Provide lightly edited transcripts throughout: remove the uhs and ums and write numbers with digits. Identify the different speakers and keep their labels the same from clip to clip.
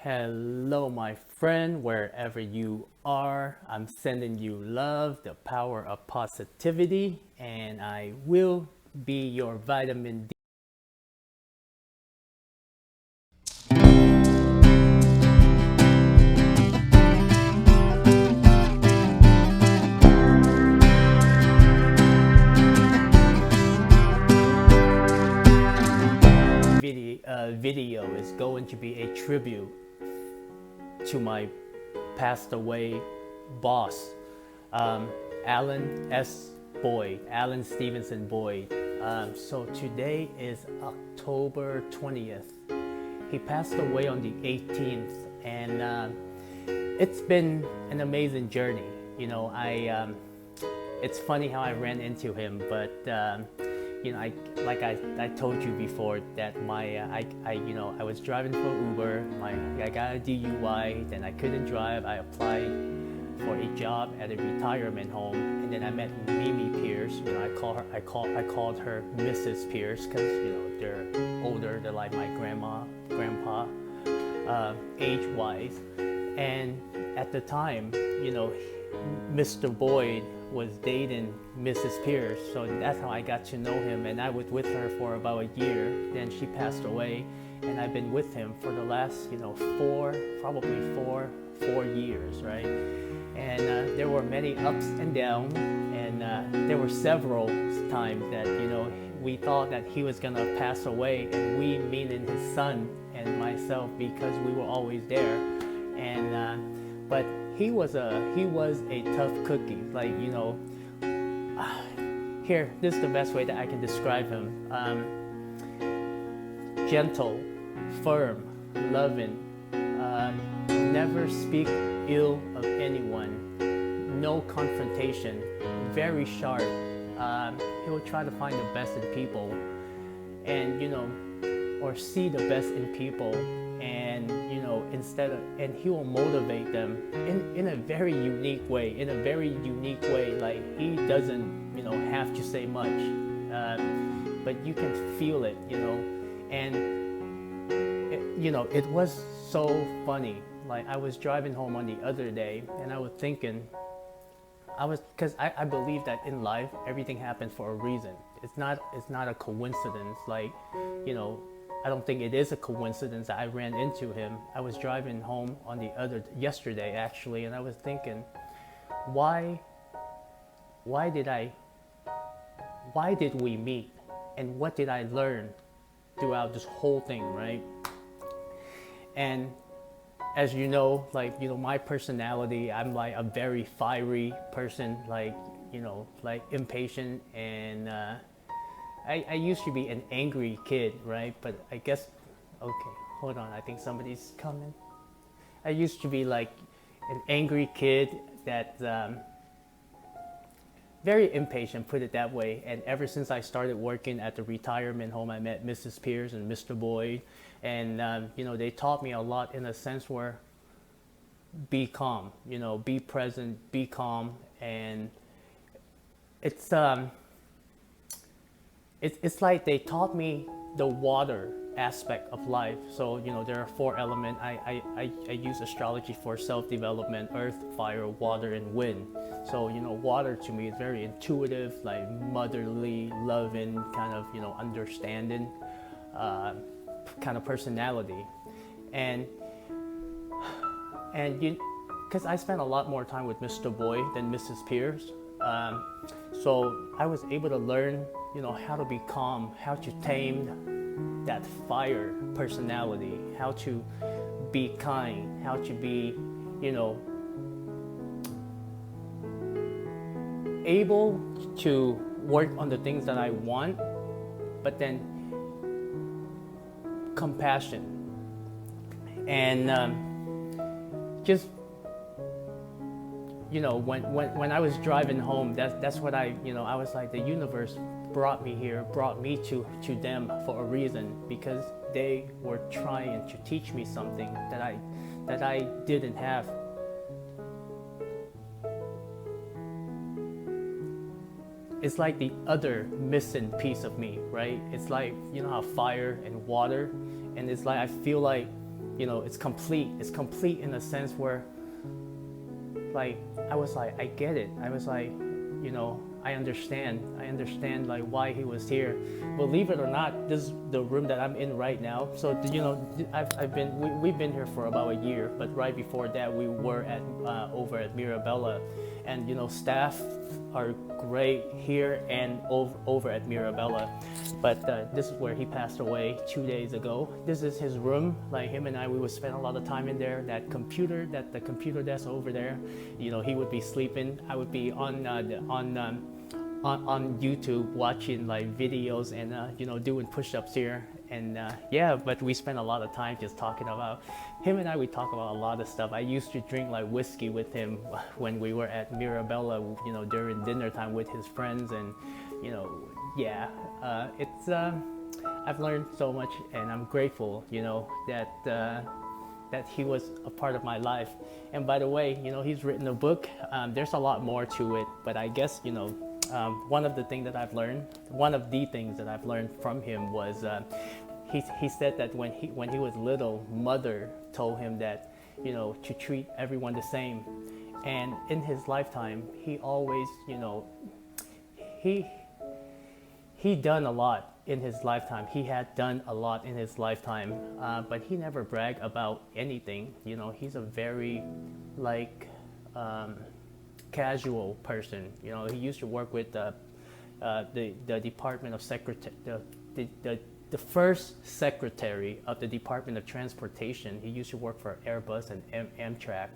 Speaker 1: Hello, my friend, wherever you are. I'm sending you love, the power of positivity, and I will be your vitamin D video is going to be a tribute to my passed away boss, um, Alan S. Boyd, Alan Stevenson Boyd. So today is October 20th. He passed away on the 18th, and it's been an amazing journey. It's funny how I ran into him, but I told you before that I was driving for Uber. I got a DUI, then I couldn't drive. I applied for a job at a retirement home, and then I met Mimi Pierce. I called her Mrs. Pierce because they're older. They're like my grandpa, age-wise, and at the time, Mr. Boyd was dating Mrs. Pierce, so that's how I got to know him, and I was with her for about a year. Then she passed away, and I've been with him for the last, four years, right? And there were many ups and downs, and there were several times that, we thought that he was gonna pass away, and we, meaning his son and myself, because we were always there, and but he was a tough cookie. Here, this is the best way that I can describe him. Gentle, firm, loving, never speak ill of anyone, no confrontation, very sharp. He will try to find the best in people, and or see the best in people, and and he will motivate them in a very unique way. Like, he doesn't have to say much, but you can feel it, and it was so funny. Like, I was driving home on the other day, and I was thinking, because I believe that in life everything happens for a reason. It's not a coincidence. I don't think it is a coincidence that I ran into him. I was driving home yesterday actually, and I was thinking, why did we meet, and what did I learn throughout this whole thing, right? And as my personality, I'm like a very fiery person, impatient, and I used to be an angry kid, right? But I guess, okay, hold on, I think somebody's coming. I used to be like an angry kid that, very impatient, put it that way. And ever since I started working at the retirement home, I met Mrs. Pierce and Mr. Boyd. And, they taught me a lot, in a sense where, be calm, be present, be calm. And it's like they taught me the water aspect of life. So there are four elements. I use astrology for self-development: earth, fire, water, and wind. So water to me is very intuitive, like motherly, loving, kind of understanding, kind of personality. And because I spent a lot more time with Mr. Boyd than Mrs. Pierce, so I was able to learn how to be calm, how to tame that fire personality, how to be kind, how to be able to work on the things that I want, but then compassion, and just when I was driving home, that's what I was like, the universe brought me here, brought me to them for a reason, because they were trying to teach me something that I didn't have. It's like the other missing piece of me, right? It's like, how fire and water, and it's like I feel like it's complete. It's complete in a sense where, like, I was like, I get it. I was like, I understand like why he was here. Believe it or not, this is the room that I'm in right now. So we've been here for about a year, but right before that we were at over at Mirabella, and staff are great here and over at Mirabella. But this is where he passed away 2 days ago. This is his room. Like, him and I, we would spend a lot of time in there. The computer desk over there, he would be sleeping. I would be on YouTube watching like videos and doing push-ups here. And but we spent a lot of time just talking about him and I. We talk about a lot of stuff. I used to drink like whiskey with him when we were at Mirabella, during dinner time with his friends, and it's I've learned so much, and I'm grateful, that he was a part of my life. And by the way, he's written a book. There's a lot more to it, but I guess one of the things that I've learned from him was he said that when he was little, mother told him that to treat everyone the same, and in his lifetime he always he done a lot in his lifetime. He had done a lot in his lifetime, but he never bragged about anything. He's a very casual person. He used to work with the Department of the first secretary of the Department of Transportation. He used to work for Airbus and Amtrak,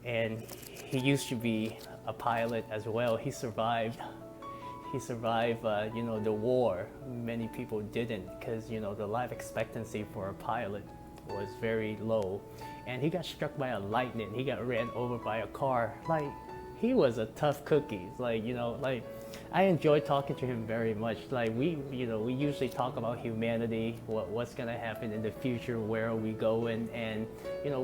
Speaker 1: and he used to be a pilot as well. He survived. The war. Many people didn't, because the life expectancy for a pilot was very low, and he got struck by a lightning. He got ran over by a car. Like, he was a tough cookie. I enjoy talking to him very much. Like, we usually talk about humanity, what's gonna happen in the future, where are we going, and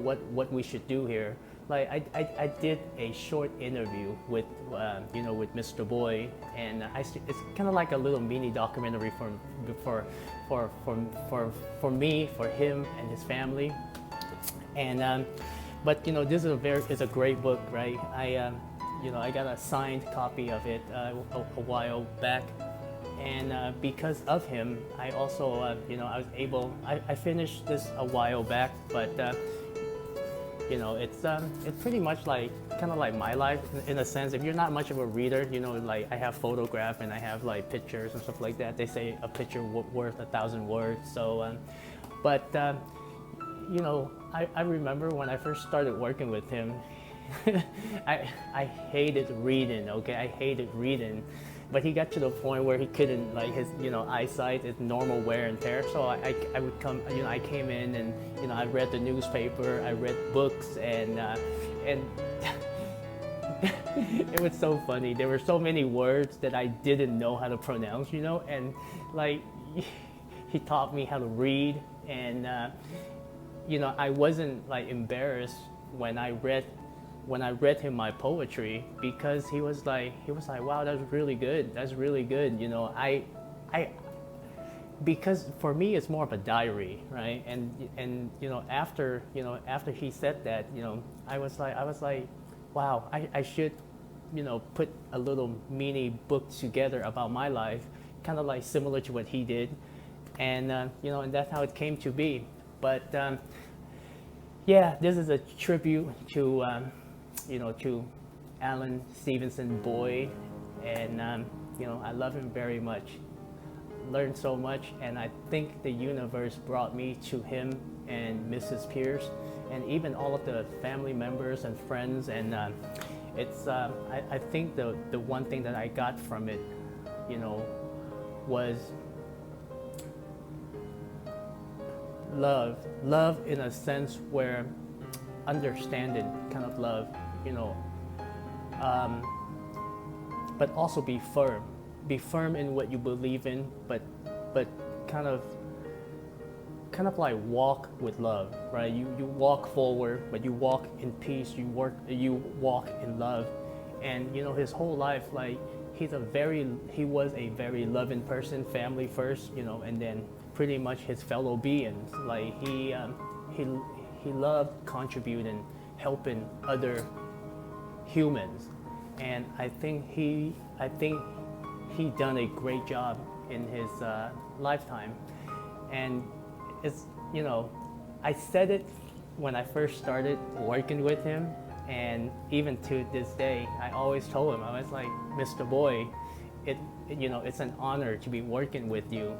Speaker 1: what we should do here. Like, I did a short interview with with Mr. Boy, and it's kind of like a little mini documentary for me, for him and his family. And but this is a great book, right? I got a signed copy of it a while back, and because of him, I also I finished this a while back, but it's pretty much kind of like my life in a sense. If you're not much of a reader, like, I have photograph and I have like pictures and stuff like that. They say a picture worth 1,000 words. So, I remember when I first started working with him, I hated reading. Okay, I hated reading. But he got to the point where he couldn't, like, his eyesight is normal wear and tear. So I would come, I came in and I read the newspaper, I read books, and it was so funny. There were so many words that I didn't know how to pronounce, and like, he taught me how to read, and I wasn't like embarrassed when I read him my poetry, because he was like, wow, that's really good. Because for me it's more of a diary, right? And after he said that, I was like, wow, I should put a little mini book together about my life, kind of like similar to what he did, and and that's how it came to be. But this is a tribute to to Alan Stevenson Boyd, and I love him very much. Learned so much, and I think the universe brought me to him and Mrs. Pierce, and even all of the family members and friends. And it's I think the one thing that I got from it, was love in a sense where understanding kind of love, but also be firm in what you believe in, but kind of like walk with love, right? You walk forward, but you walk in peace. You walk in love, and his whole life, like, he was a very loving person, family first, and then pretty much his fellow beings. Like he loved contributing, helping other humans, and I think he done a great job in his lifetime. And it's, you know, I said it when I first started working with him, and even to this day, I always told him, I was like, Mr. Boy, you know, it's an honor to be working with you.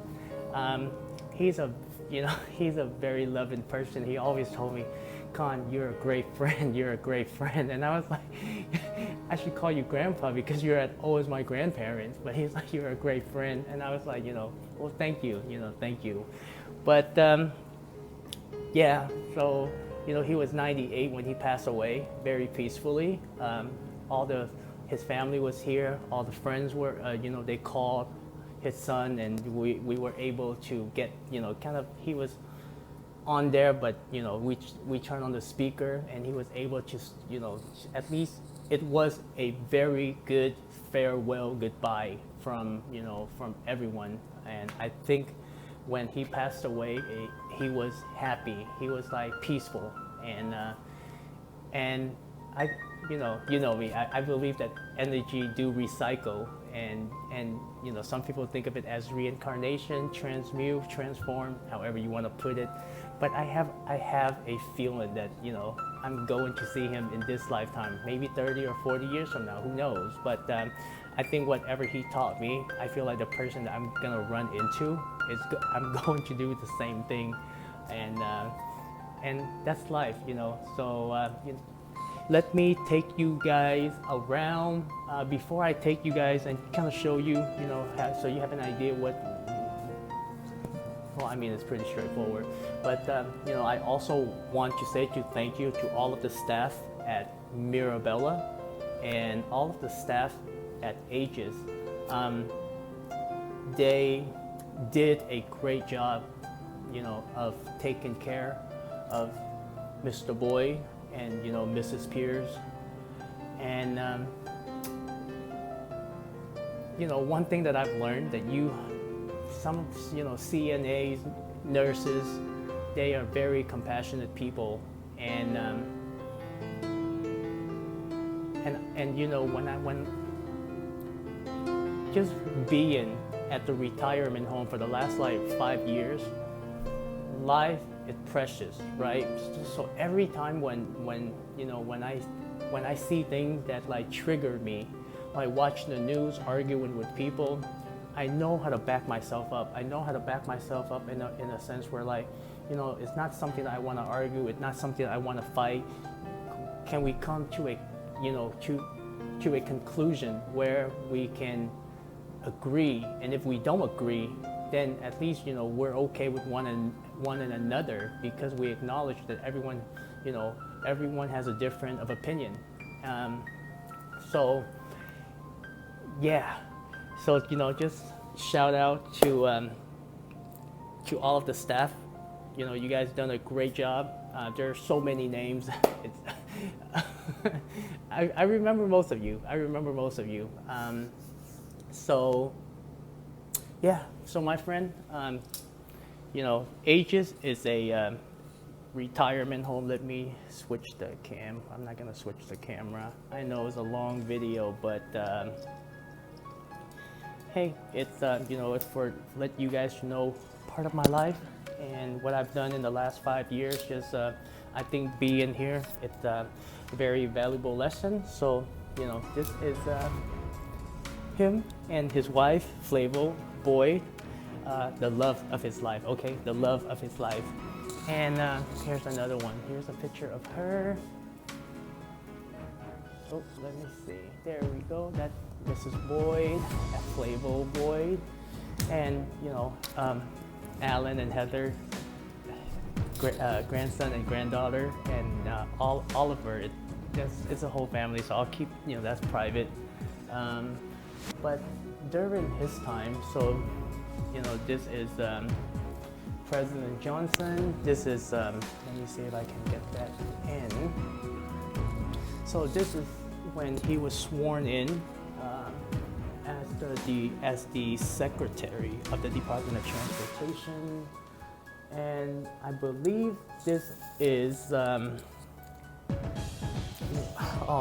Speaker 1: He's a, you know, he's a very loving person. He always told me, Con, you're a great friend, you're a great friend. And I was like, I should call you Grandpa because you're always my grandparents. But he's like, you're a great friend. And I was like, you know, well, thank you, you know, thank you. But yeah, so, you know, he was 98 when he passed away, very peacefully. His family was here, all the friends were, you know, they called his son, and we were able to get, you know, kind of, he was on there, but, you know, we turned on the speaker, and he was able to, you know, at least it was a very good farewell goodbye from, you know, from everyone. And I think when he passed away, he was happy, he was like peaceful, and I, you know me, I believe that energy do recycle, and you know, some people think of it as reincarnation, transmute, transform, however you want to put it. But I have a feeling that, you know, I'm going to see him in this lifetime, maybe 30 or 40 years from now, who knows? But I think whatever he taught me, I feel like the person that I'm gonna run into I'm going to do the same thing, and that's life, you know. So let me take you guys around. Before I take you guys and kind of show you, you know, so you have an idea what. Well, I mean, it's pretty straightforward. But you know, I also want to say thank you to all of the staff at Mirabella and all of the staff at Aegis. They did a great job, you know, of taking care of Mr. Boyd and, you know, Mrs. Pierce. And you know, one thing that I've learned, that some, you know, CNAs, nurses, they are very compassionate people, and you know, when just being at the retirement home for the last like 5 years, life is precious, right? So every time when you know, when I see things that like trigger me, like watching the news, arguing with people, I know how to back myself up. I know how to back myself up in a sense where, like, you know, it's not something that I want to argue. It's not something that I want to fight. Can we come to a, you know, to a conclusion where we can agree? And if we don't agree, then at least, you know, we're okay with one and another, because we acknowledge that everyone, you know, everyone has a different of opinion. So yeah. So, you know, just shout out to all of the staff. You know, you guys done a great job. There are so many names. I remember most of you. So yeah. So my friend, you know, Aegis is a retirement home. Let me switch the cam. I'm not gonna switch the camera. I know it's a long video, but hey, it's you know, it's for let you guys know part of my life and what I've done in the last 5 years. Just I think being here, it's a very valuable lesson. So, you know, this is him and his wife, Flavo Boyd, the love of his life. Okay, the love of his life. And here's another one. Here's a picture of her. Oh, let me see. There we go. That's Mrs. Boyd, Flavo Boyd, and, you know, Alan and Heather, grandson and granddaughter, and Oliver. It's a whole family, so I'll keep, you know, that's private. But during his time, so, you know, this is President Johnson. This is, let me see if I can get that in. So this is when he was sworn in as as the secretary of the Department of Transportation, and I believe this is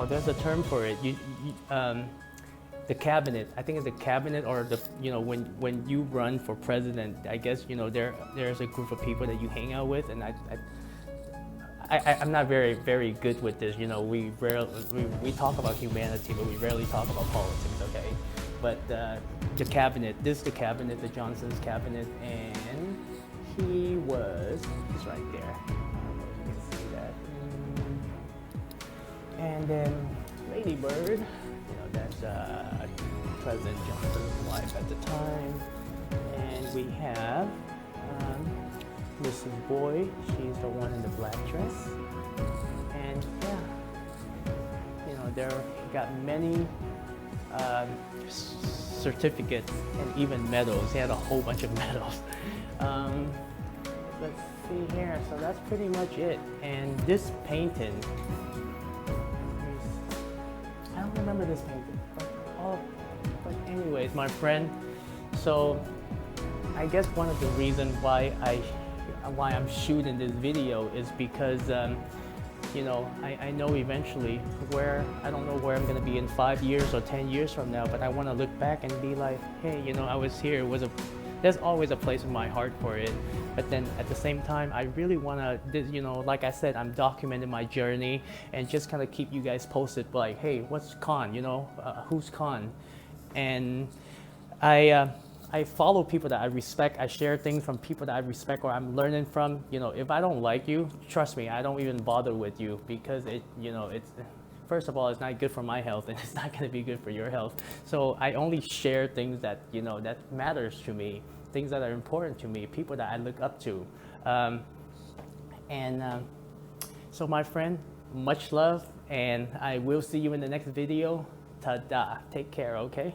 Speaker 1: there's a term for it. The cabinet. I think it's the cabinet, or the when you run for president, I guess there's a group of people that you hang out with, and I'm not very good with this. We talk about humanity, but we rarely talk about politics. Okay, but the cabinet. This is the cabinet, the Johnson's cabinet, and he's right there. I don't know if you can see that. And then Lady Bird. That's President Johnson's wife at the time. And we have Mrs. Boyd. She's the one in the black dress. And there got many certificates and even medals. He had a whole bunch of medals. Let's see here. So that's pretty much it. And this painting, I don't remember this painting, but anyways, my friend. So I guess one of the reasons why I'm shooting this video is because I know eventually I don't know where I'm gonna be in 5 years or 10 years from now, but I want to look back and be like, hey, I was here. There's always a place in my heart for it. But then at the same time, I really want to, like I said, I'm documenting my journey and just kind of keep you guys posted, like, hey, what's Khan, who's Khan? And I follow people that I respect. I share things from people that I respect or I'm learning from. If I don't like you, trust me, I don't even bother with you, because it's, first of all, it's not good for my health, and it's not going to be good for your health. So I only share things that, that matters to me, things that are important to me, people that I look up to. So my friend, much love, and I will see you in the next video. Ta-da. Take care, okay?